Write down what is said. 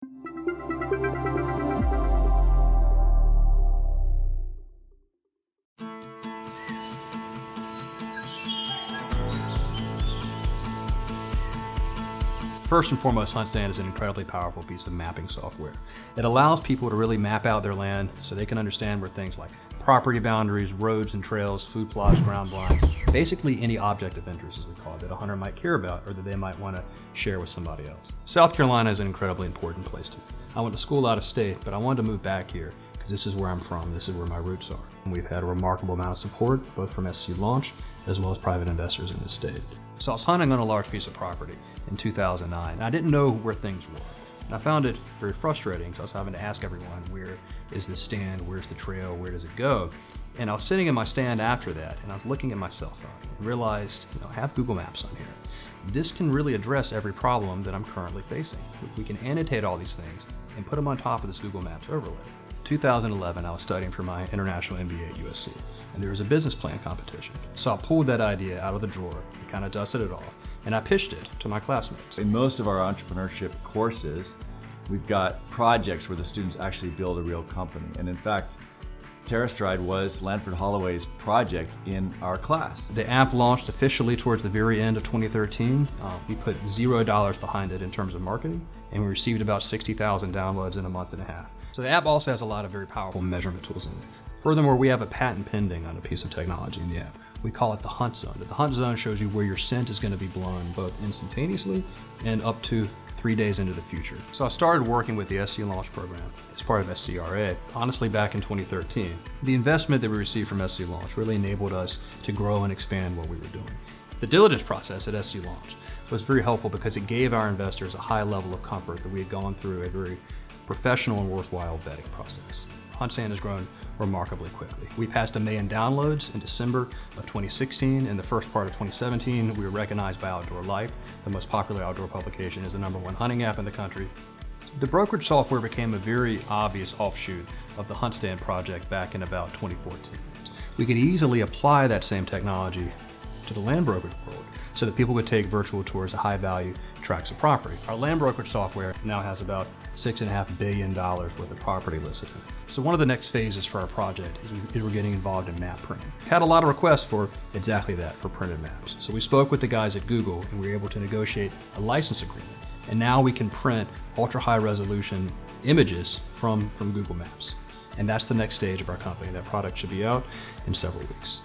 First and foremost, HuntStand is an incredibly powerful piece of mapping software. It allows people to really map out their land so they can understand where things like property boundaries, roads and trails, food plots, ground blinds, basically any object of interest, as we call it, that a hunter might care about or that they might want to share with somebody else. South Carolina is an incredibly important place to me. I went to school out of state, but I wanted to move back here because this is where I'm from, this is where my roots are. And we've had a remarkable amount of support, both from SC Launch as well as private investors in the state. So I was hunting on a large piece of property in 2009, and I didn't know where things were. And I found it very frustrating, so I was having to ask everyone, where is the stand, where's the trail, where does it go? And I was sitting in my stand after that, and I was looking at my cell phone and realized, I have Google Maps on here. This can really address every problem that I'm currently facing. We can annotate all these things and put them on top of this Google Maps overlay. 2011, I was studying for my international MBA at USC, and there was a business plan competition. So I pulled that idea out of the drawer, and kind of dusted it off, and I pitched it to my classmates. In most of our entrepreneurship courses, we've got projects where the students actually build a real company. And in fact, TerraStride was Lanford Holloway's project in our class. The app launched officially towards the very end of 2013. We put $0 behind it in terms of marketing, and we received about 60,000 downloads in a month and a half. So the app also has a lot of very powerful measurement tools in it. Furthermore, we have a patent pending on a piece of technology in the app. We call it the Hunt Zone. The Hunt Zone shows you where your scent is going to be blown both instantaneously and up to 3 days into the future. So I started working with the SC Launch program as part of SCRA, honestly back in 2013. The investment that we received from SC Launch really enabled us to grow and expand what we were doing. The diligence process at SC Launch was very helpful because it gave our investors a high level of comfort that we had gone through a very professional and worthwhile vetting process. HuntStand has grown remarkably quickly. We passed 1 million downloads in December of 2016. In the first part of 2017, we were recognized by Outdoor Life, the most popular outdoor publication, as the #1 hunting app in the country. The brokerage software became a very obvious offshoot of the HuntStand project back in about 2014. We could easily apply that same technology to the land brokerage world so that people could take virtual tours of high-value tracts of property. Our land brokerage software now has about $6.5 billion worth of property listed. So one of the next phases for our project is we're getting involved in map printing. Had a lot of requests for exactly that, for printed maps. So we spoke with the guys at Google and we were able to negotiate a license agreement. And now we can print ultra-high resolution images from Google Maps. And that's the next stage of our company. That product should be out in several weeks.